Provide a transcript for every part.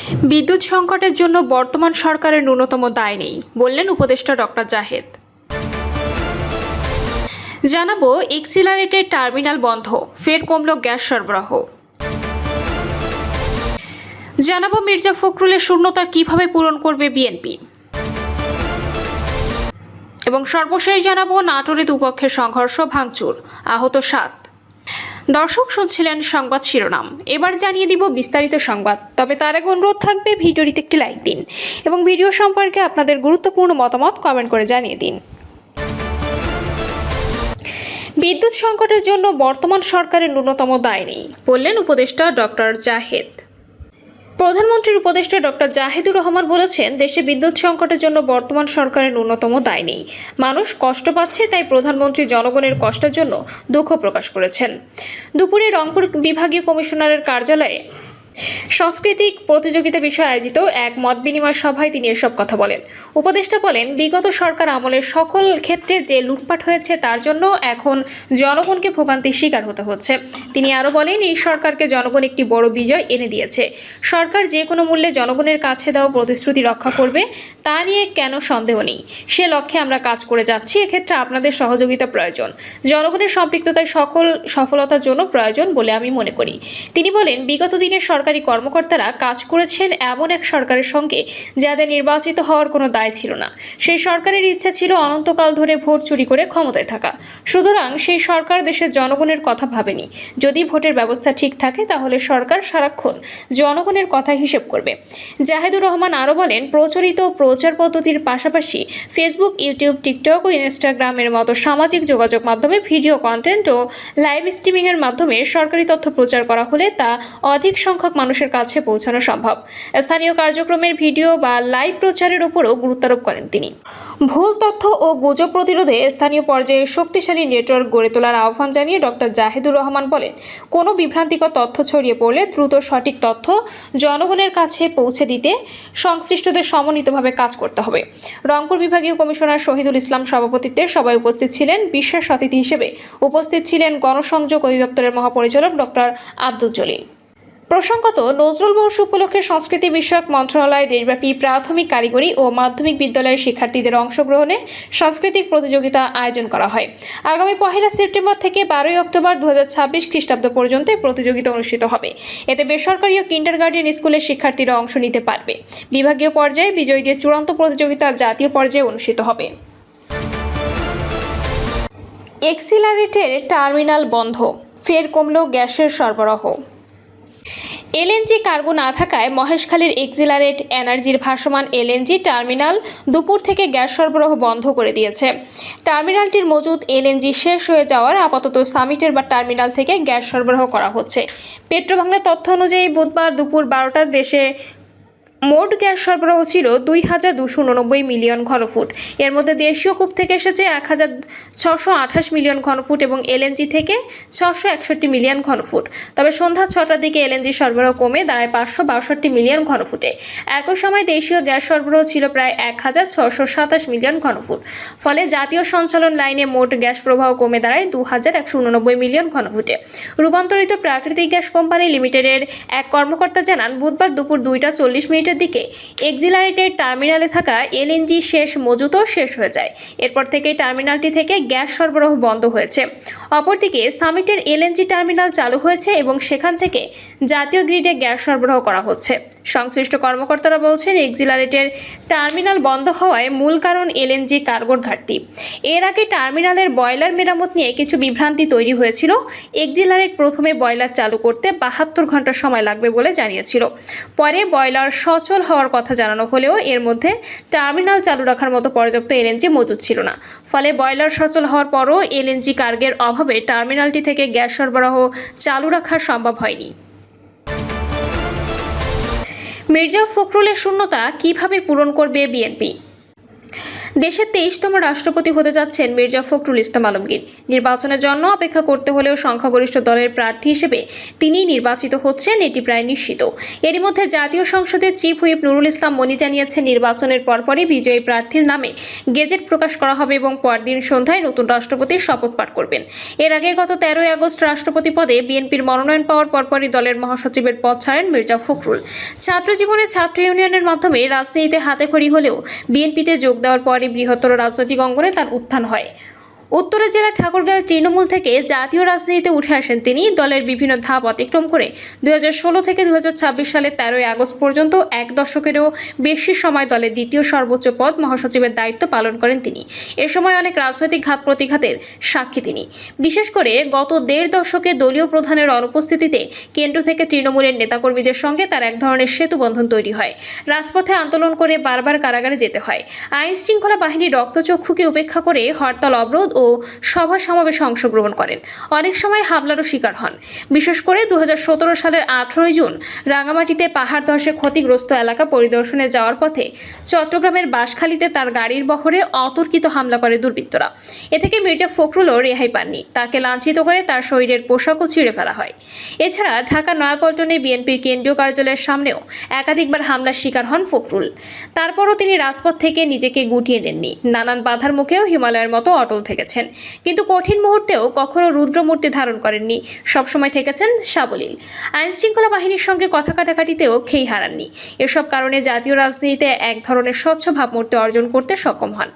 বিদ্যুৎ সংকটের জন্য বর্তমান সরকারের ন্যূনতম দায় নেই, বললেন উপদেষ্টা ডক্টর জাহেদ। জানাবো এক্সিলারেটেড টার্মিনাল বন্ধ, ফের কমল গ্যাস সরবরাহ। জানাবো মির্জা ফখরুলের শূন্যতা কিভাবে পূরণ করবে বিএনপি। এবং সর্বশেষ জানাবো নাটোরে দুপক্ষের সংঘর্ষ, ভাঙচুর, আহত 7। দর্শক শুনছিলেন সংবাদ শিরোনাম, এবার জানিয়ে দিব বিস্তারিত সংবাদ। তবে তার আগে অনুরোধ থাকবে ভিডিওটিতে একটি লাইক দিন এবং ভিডিও সম্পর্কে আপনাদের গুরুত্বপূর্ণ মতামত কমেন্ট করে জানিয়ে দিন। বিদ্যুৎ সংকটের জন্য বর্তমান সরকারের ন্যূনতম দায় নেই, বললেন উপদেষ্টা ডক্টর জাহেদ। প্রধানমন্ত্রীর উপদেষ্টা ডক্টর জাহিদুর রহমান বলেছেন, দেশে বিদ্যুৎ সংকটের জন্য বর্তমান সরকারের ন্যূনতম দায় নেই। মানুষ কষ্ট পাচ্ছে, তাই প্রধানমন্ত্রী জনগণের কষ্টের জন্য দুঃখ প্রকাশ করেছেন। দুপুরে রংপুর বিভাগীয় কমিশনারের কার্যালয়ে সাংস্কৃতিক প্রতিযোগিতা বিষয়ে আয়োজিত এক মত বিনিময় সভায় তিনি এসব কথা বলেন। উপদেষ্টা বলেন, বিগত সরকার আমলের সকল ক্ষেত্রে যে লুটপাট হয়েছে তার জন্য এখন জনগণকে ভোগান্তির শিকার হতে হচ্ছে। তিনি আরও বলেন, এই সরকারকে জনগণ একটি বড় বিজয় এনে দিয়েছে। সরকার যে কোনো মূল্যে জনগণের কাছে দেওয়া প্রতিশ্রুতি রক্ষা করবে, তা নিয়ে কেন সন্দেহ নেই। সে লক্ষ্যে আমরা কাজ করে যাচ্ছি। এক্ষেত্রে আপনাদের সহযোগিতা প্রয়োজন, জনগণের সম্পৃক্ততায় সকল সফলতার জন্য প্রয়োজন বলে আমি মনে করি। তিনি বলেন, বিগত দিনের সরকারি কর্মকর্তারা কাজ করেছেন এমন এক সরকারের সঙ্গে যাদের নির্বাচিত হওয়ার কোনো দায় ছিল না। সেই সরকারের ইচ্ছা ছিল অনন্তকাল ধরে ভোট চুরি করে ক্ষমতায় থাকা। সুতরাং সেই সরকার দেশের জনগণের কথা ভাবেনি। যদি ভোটের ব্যবস্থা ঠিক থাকে তাহলে সরকার সারাক্ষণ জনগণের কথা হিসেব করবে। জাহিদুর রহমান আরও বলেন, প্রচলিত প্রচার পদ্ধতির পাশাপাশি ফেসবুক, ইউটিউব, টিকটক ও ইনস্টাগ্রামের মতো সামাজিক যোগাযোগ মাধ্যমে ভিডিও কন্টেন্ট ও লাইভ স্ট্রিমিংয়ের মাধ্যমে সরকারি তথ্য প্রচার করা হলে তা অধিক সংখ্যক মানুষের কাছে পৌঁছানো সম্ভব। স্থানীয় কার্যক্রমের ভিডিও বা লাইভ প্রচারের উপরও গুরুত্বারোপ করেন তিনি। ভুল তথ্য ও গুজব প্রতিরোধে স্থানীয় পর্যায়ে শক্তিশালী নেটওয়ার্ক গড়ে তোলার আহ্বান জানিয়ে ডক্টর জাহিদুর রহমান বলেন, কোনো বিভ্রান্তিকর তথ্য ছড়িয়ে পড়লে দ্রুত সঠিক তথ্য জনগণের কাছে পৌঁছে দিতে সংশ্লিষ্টদের সমন্বিতভাবে কাজ করতে হবে। রংপুর বিভাগীয় কমিশনার শহীদুল ইসলাম সভাপতিত্বে সবাই উপস্থিত ছিলেন। বিশেষ অতিথি হিসেবে উপস্থিত ছিলেন গণসংযোগ অধিদপ্তরের মহাপরিচালক ডক্টর আব্দুল জলিল। প্রসঙ্গত, নজরুল বর্ষ উপলক্ষে সংস্কৃতি বিষয়ক মন্ত্রণালয় দেশব্যাপী প্রাথমিক, কারিগরি ও মাধ্যমিক বিদ্যালয়ের শিক্ষার্থীদের অংশগ্রহণে সাংস্কৃতিক প্রতিযোগিতা আয়োজন করা হয়। আগামী 1 সেপ্টেম্বর থেকে 12 অক্টোবর 2026 খ্রিস্টাব্দ পর্যন্ত প্রতিযোগিতা অনুষ্ঠিত হবে। এতে বেসরকারি ও কিন্ডারগার্টেন স্কুলের শিক্ষার্থীরা অংশ নিতে পারবে। বিভাগীয় পর্যায়ে বিজয়ীদের চূড়ান্ত প্রতিযোগিতা জাতীয় পর্যায়ে অনুষ্ঠিত হবে। এক্সিলারেটেড টার্মিনাল বন্ধ, ফের কমল গ্যাসের সরবরাহ। এলএনজি কার্গো না থাকায় মহেশখালীর এক্সিলারেট এনার্জির ভাসমান এলএনজি টার্মিনাল দুপুর থেকে গ্যাস সরবরাহ বন্ধ করে দিয়েছে। টার্মিনালটির মজুদ এলএনজি শেষ হয়ে যাওয়ার আপাতত সামিটের বা টার্মিনাল থেকে গ্যাস সরবরাহ করা হচ্ছে। পেট্রোবাংলার তথ্য অনুযায়ী বুধবার দুপুর 12টার দেশে মোট গ্যাস সরবরাহ ছিল 2289 মিলিয়ন ঘনফুট। এর মধ্যে দেশীয় কূপ থেকে এসেছে 1628 মিলিয়ন ঘনফুট এবং এলএনজি থেকে 661 মিলিয়ন ঘনফুট। তবে সন্ধ্যা 6টার দিকে এলএনজি সরবরাহ কমে দাঁড়ায় 562 মিলিয়ন ঘনফুটে। একই সময় দেশীয় গ্যাস সরবরাহ ছিল প্রায় 1627 মিলিয়ন ঘনফুট। ফলে জাতীয় সঞ্চালন লাইনে মোট গ্যাস প্রবাহ কমে দাঁড়ায় 2189 মিলিয়ন ঘনফুটে। রূপান্তরিত প্রাকৃতিক গ্যাস কোম্পানি লিমিটেডের এক কর্মকর্তা জানান, বুধবার দুপুর 2টা 40 মিনিটের দিকে এক্সিলারেটেড টার্মিনালে থাকা এলএনজি শেষ মজুতও শেষ হয়ে যায়। এরপর থেকে টার্মিনালটি থেকে গ্যাস সরবরাহ বন্ধ হয়েছে। অপরদিকে সামিটের এলএনজি টার্মিনাল চালু হয়েছে এবং সেখান থেকে জাতীয় গ্রিডে গ্যাস সরবরাহ করা হচ্ছে। সংশ্লিষ্ট কর্মকর্তারা বলছেন, এক্সিলারেটেড টার্মিনাল বন্ধ হওয়ায় মূল কারণ এলএনজি কার্গোর ঘাটতি। এর আগে টার্মিনালের বয়লার মেরামত নিয়ে কিছু বিভ্রান্তি তৈরি হয়েছিল। এক্সিলারেট প্রথমে বয়লার চালু করতে 72 ঘন্টা সময় লাগবে বলে জানিয়েছিল। পরে বয়লার সচল হওয়ার কথা জানানো হলেও এর মধ্যে টার্মিনাল চালু রাখার মতো পর্যাপ্ত এলএনজি মজুদ ছিল না। ফলে বয়লার সচল হওয়ার পরও এলএনজি কার্গের অভাবে টার্মিনালটি থেকে গ্যাস সরবরাহ চালু রাখা সম্ভব হয়নি। মির্জা ফখরুলের শূন্যতা কিভাবে পূরণ করবে বিএনপি। দেশের 23তম রাষ্ট্রপতি হতে যাচ্ছেন মির্জা ফখরুল ইসলাম আলমগীর। নির্বাচনের জন্য অপেক্ষা করতে হলেও সংখ্যাগরিষ্ঠ দলের প্রার্থী হিসেবে তিনিই নির্বাচিত হচ্ছেন, এটি প্রায় নিশ্চিত। এরই মধ্যে জাতীয় সংসদের চিফ হুইপ নুরুল ইসলাম মনি জানিয়েছেন, নির্বাচনের পরপরই বিজয়ী প্রার্থীর নামে গেজেট প্রকাশ করা হবে এবং পরদিন সন্ধ্যায় নতুন রাষ্ট্রপতির শপথ পাঠ করবেন। এর আগে গত 13ই আগস্ট রাষ্ট্রপতি পদে বিএনপির মনোনয়ন পাওয়ার পরপরই দলের মহাসচিবের পদ ছাড়েন মির্জা ফখরুল। ছাত্র জীবনে ছাত্র ইউনিয়নের মাধ্যমে রাজনীতিতে হাতেখড়ি হলেও বিএনপিতে যোগ দেওয়ার পরই বৃহত্তর রাজনৈতিক অঙ্গনে তার উত্থান হয়। উত্তরে জেলার ঠাকুরগাঁও তৃণমূল থেকে জাতীয় রাজনীতিতে উঠে আসেন তিনি। দলের বিভিন্ন ধাপ অতিক্রম করে 2016 থেকে 2026 সালের 13ই আগস্ট পর্যন্ত এক দশকেরও বেশি সময় দলের দ্বিতীয় সর্বোচ্চ পদ মহাসচিবের দায়িত্ব পালন করেন তিনি। এ সময় অনেক রাজনৈতিক ঘাত প্রতিঘাতের সাক্ষী তিনি। বিশেষ করে গত 1.5 দশকে দলীয় প্রধানের অনুপস্থিতিতে কেন্দ্র থেকে তৃণমূলের নেতাকর্মীদের সঙ্গে তার এক ধরনের সেতুবন্ধন তৈরি হয়। রাজপথে আন্দোলন করে বারবার কারাগারে যেতে হয়। আইন শৃঙ্খলা বাহিনী রক্তচক্ষুকে উপেক্ষা করে হরতাল, অবরোধ ও সভা সমাবেশে অংশগ্রহণ করেন। অনেক সময় হামলারও শিকার হন। বিশেষ করে 2017 সালের 18 জুন রাঙামাটিতে পাহাড় ধসে ক্ষতিগ্রস্ত এলাকা পরিদর্শনে যাওয়ার পথে চট্টগ্রামের বাঁশখালীতে তার গাড়ির বহরে অতর্কিত হামলা করে দুর্বৃত্তরা। এ থেকে মির্জা ফখরুলও রেহাই পাননি। তাকে লাঞ্ছিত করে তার শরীরের পোশাকও ছিঁড়ে ফেলা হয়। এছাড়া ঢাকা নয়াপল্টনে বিএনপির কেন্দ্রীয় কার্যালয়ের সামনেও একাধিকবার হামলার শিকার হন ফখরুল। তারপরও তিনি রাজপথ থেকে নিজেকে গুটিয়ে নেননি। নানান বাধার মুখেও হিমালয়ের মতো অটল থেকেছেন, কিন্তু কঠিন মুহূর্তেও কখনো রুদ্রমূর্তি ধারণ করেননি। সবসময় থেকেছেন সাবলীল। আইন শৃঙ্খলা বাহিনীর সঙ্গে কথা কাটাকাটিতেও খেই হারাননি। এসব কারণে জাতীয় রাজনীতিতে এক ধরনের স্বচ্ছ ভাবমূর্তি অর্জন করতে সক্ষম হন।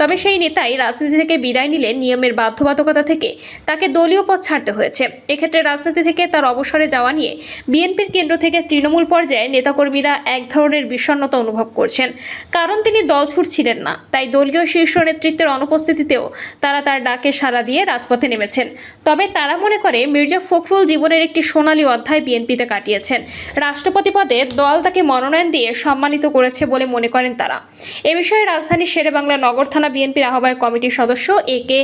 তবে সেই নেতাই রাজনীতি থেকে বিদায় নিলে নিয়মের বাধ্যবাধকতা থেকে তাকে দলীয় পদ ছাড়তে হয়েছে। এক্ষেত্রে রাজনীতি থেকে তার অবসরে যাওয়া নিয়ে বিএনপির কেন্দ্র থেকে তৃণমূল পর্যায়ে নেতাকর্মীরা এক ধরনের বিষণ্ণতা অনুভব করছেন। কারণ তিনি দল ছুটছিলেন না, তাই দলীয় শীর্ষ নেতৃত্বের অনুপস্থিতিতেও তারা তার ডাকে সাড়া দিয়ে রাজপথে নেমেছেন। তবে তারা মনে করে মির্জা ফখরুল জীবনের একটি সোনালী অধ্যায় বিএনপিতে কাটিয়েছেন। রাষ্ট্রপতি পদে দল তাকে মনোনয়ন দিয়ে সম্মানিত করেছে বলে মনে করেন তারা। এ বিষয়ে রাজধানীর শেরেবাংলা নগর থানা বিএনপির আহ্বায়ক কমিটির সদস্য একে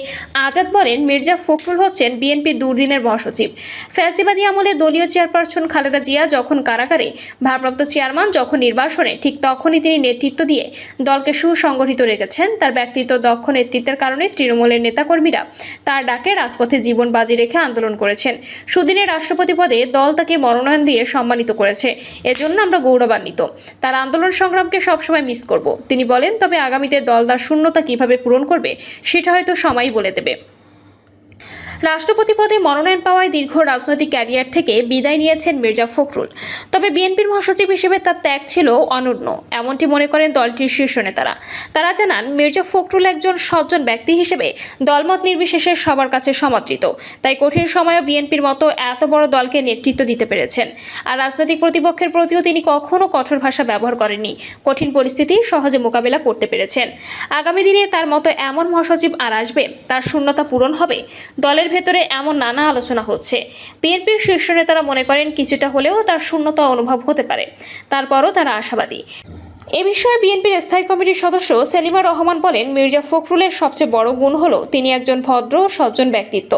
আজাদ বলেন, মির্জা ফখরুল হচ্ছেন বিএনপির দুর্দিনের মহাসচিব। ফ্যাসিবাদী আমলে দলীয় চেয়ারপারসন খালেদা জিয়া যখন কারাগারে, ভারপ্রাপ্ত চেয়ারম্যান যখন নির্বাসনে, ঠিক তখনই তিনি নেতৃত্ব দিয়ে দলকে সুসংগঠিত রেখেছেন। তার ব্যক্তিত্ব, দক্ষ নেতৃত্বের কারণে তৃণমূলের নেতাকর্মীরা তার ডাকে রাজপথে জীবন বাজি রেখে আন্দোলন করেছেন। সুদিনের রাষ্ট্রপতি পদে দল তাকে মনোনয়ন দিয়ে সম্মানিত করেছে। এজন্য আমরা গৌরবান্বিত। তার আন্দোলন সংগ্রামকে সবসময় মিস করব, তিনি বলেন। তবে আগামীতে দল তার শূন্যতা কিভাবে পূরণ করবে সেটা হয়তো সময়ই বলে দেবে। রাষ্ট্রপতি পদে মনোনয়ন পাওয়ায় দীর্ঘ রাজনৈতিক ক্যারিয়ার থেকে বিদায় নিয়েছেন মির্জা ফখরুল। তবে বিএনপির মহাসচিব হিসেবে তার ত্যাগ ছিল অনন্য, এমনটি মনে করেন দলটির শীর্ষ নেতারা। তারা জানান, মির্জা ফখরুল একজন সজ্জন ব্যক্তি হিসেবে দলমত নির্বিশেষে সবার কাছে সমাদৃত। তাই কঠিন সময়েও বিএনপির মতো এত বড় দলকে নেতৃত্ব দিতে পেরেছেন। আর রাজনৈতিক প্রতিপক্ষের প্রতিও তিনি কখনো কঠোর ভাষা ব্যবহার করেননি। কঠিন পরিস্থিতি সহজে মোকাবেলা করতে পেরেছেন। আগামী দিনে তার মতো এমন মহাসচিব আর আসবে, তার শূন্যতা পূরণ হবে। দলের ভেতরে এমন নানা আলোচনা হচ্ছে। বিএনপির শীর্ষ নেতারা মনে করেন কিছুটা হলেও তার শূন্যতা অনুভব হতে পারে। তারপরও তারা আশাবাদী। এ বিষয়ে বিএনপির স্থায়ী কমিটির সদস্য সেলিমা রহমান বলেন, মির্জা ফখরুলের সবচেয়ে বড় গুণ হলো তিনি একজন ভদ্র, সজ্জন ব্যক্তিত্ব।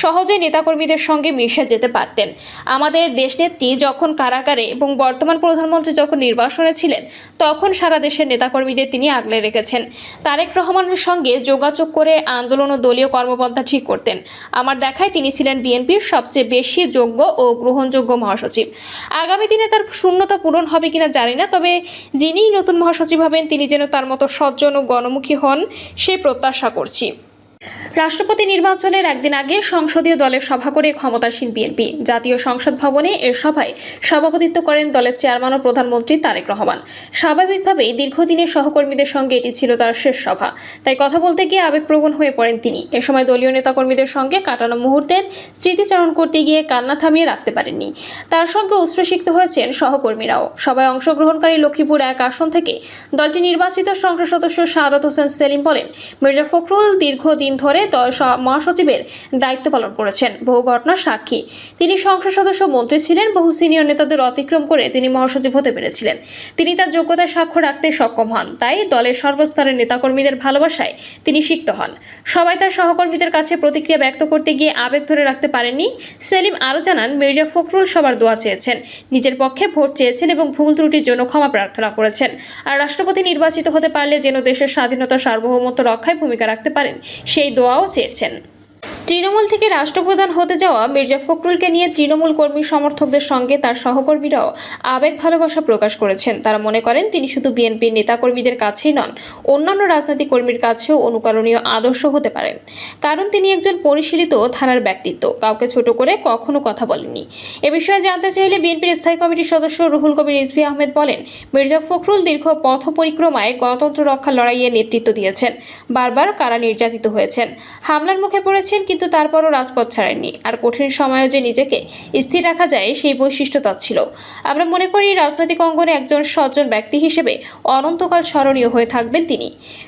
সহজে নেতাকর্মীদের সঙ্গে মিশে যেতে পারতেন। আমাদের দেশনেত্রী যখন কারাগারে এবং বর্তমান প্রধানমন্ত্রী যখন নির্বাসনে ছিলেন, তখন সারা দেশের নেতাকর্মীদের তিনি আগলে রেখেছেন। তারেক রহমানের সঙ্গে যোগাযোগ করে আন্দোলন ও দলীয় কর্মপন্থা ঠিক করতেন। আমার দেখায় তিনি ছিলেন বিএনপির সবচেয়ে বেশি যোগ্য ও গ্রহণযোগ্য মহাসচিব। আগামী দিনে তার শূন্যতা পূরণ হবে কিনা জানি না, তবে যিনি নতুন মহাসচিব হবেন তিনি যেন তার মতো সজ্জন ও গণমুখী হন, সেই প্রত্যাশা করছি। রাষ্ট্রপতি নির্বাচনের একদিন আগে সংসদীয় দলের সভা করে ক্ষমতাসীন বিএনপি জাতীয় সংসদ ভবনে এ সভায় সভাপতিত্ব করেন দলের চেয়ারম্যান ও প্রধানমন্ত্রী তারেক রহমান। স্বাভাবিকভাবেই দীর্ঘদিনের সহকর্মীদের সঙ্গে এটি ছিল তার শেষ সভা, তাই কথা বলতে গিয়ে আবেগপ্রবণ হয়ে পড়েন তিনি। এ সময় দলীয় নেতাকর্মীদের সঙ্গে কাটানো মুহূর্তের স্মৃতিচারণ করতে গিয়ে কান্না থামিয়ে রাখতে পারেননি। তার সঙ্গে উচ্ছ্বসিত হয়েছেন সহকর্মীরাও। সভায় অংশগ্রহণকারী লক্ষ্মীপুর 1 আসন থেকে দলটি নির্বাচিত সংসদ সদস্য সাদাত হোসেন সেলিম বলেন, মির্জা ফখরুল দীর্ঘদিন ধরে মহাসচিবের দায়িত্ব পালন করেছেন। বহু ঘটনার সাক্ষী তিনি। সংসদ সদস্য, মন্ত্রী ছিলেন। বহু সিনিয়র নেতাদের অতিক্রম করে তিনি মহাসচিব হতে পেরেছিলেন। তিনি তার যোগ্যতার সাক্ষ্য রাখতে সক্ষম হন। তাই দলের সর্বস্তরের নেতাকর্মীদের ভালোবাসায় তিনি সিক্ত হন। সবাই তার সহকর্মীদের কাছে প্রতিক্রিয়া ব্যক্ত করতে গিয়ে আবেগ ধরে রাখতে পারেননি। সেলিম আরও জানান, মির্জা ফখরুল সবার দোয়া চেয়েছেন, নিজের পক্ষে ভোট চেয়েছেন এবং ভুল ত্রুটির জন্য ক্ষমা প্রার্থনা করেছেন। আর রাষ্ট্রপতি নির্বাচিত হতে পারলে যেন দেশের স্বাধীনতা, সার্বভৌমত্ব রক্ষায় ভূমিকা রাখতে পারেন, সেই দোয়াও চেয়েছেন। তৃণমূল থেকে রাষ্ট্রপ্রধান হতে যাওয়া মির্জা ফখরুলকে নিয়ে তৃণমূল কর্মী সমর্থকদের সঙ্গে তার সহকর্মীরাও আবেগ ভালোবাসা প্রকাশ করেছেন। তারা মনে করেন তিনি শুধু বিএনপির নেতাকর্মীদের কাছেই নন, অন্যান্য রাজনৈতিক কর্মীর কাছেও অনুকরণীয় আদর্শ হতে পারেন। কারণ তিনি একজন পরিশীলিত ধারার ব্যক্তিত্ব, কাউকে ছোট করে কখনো কথা বলেননি। এ বিষয়ে জানতে চাইলে বিএনপির স্থায়ী কমিটির সদস্য রুহুল কবির রিজভী আহমেদ বলেন, মির্জা ফখরুল দীর্ঘ পথ পরিক্রমায় গণতন্ত্র রক্ষার লড়াইয়ে নেতৃত্ব দিয়েছেন। বারবার কারা নির্যাতিত হয়েছেন, হামলার মুখে পড়েছেন, কিন্তু তারপরও রাজপথ ছাড়েননি। আর কঠিন সময়েও যে নিজেকে স্থির রাখা যায়, সেই বৈশিষ্ট্য তার ছিল। আমরা মনে করি রাজনৈতিক অঙ্গনে একজন সজ্জন ব্যক্তি হিসেবে অনন্তকাল স্মরণীয় হয়ে থাকবেন তিনি।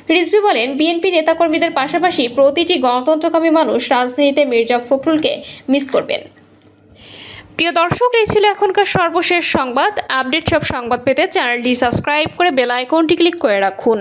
রিজভী বলেন, বিএনপি নেতাকর্মীদের পাশাপাশি প্রতিটি গণতন্ত্রকামী মানুষ রাজনীতিতে মির্জা ফখরুলকে মিস করবেন। প্রিয় দর্শক, এই ছিল এখনকার সর্বশেষ সংবাদ। আপডেট সব সংবাদ পেতে চ্যানেলটি সাবস্ক্রাইব করে বেল আইকনটি ক্লিক করে রাখুন।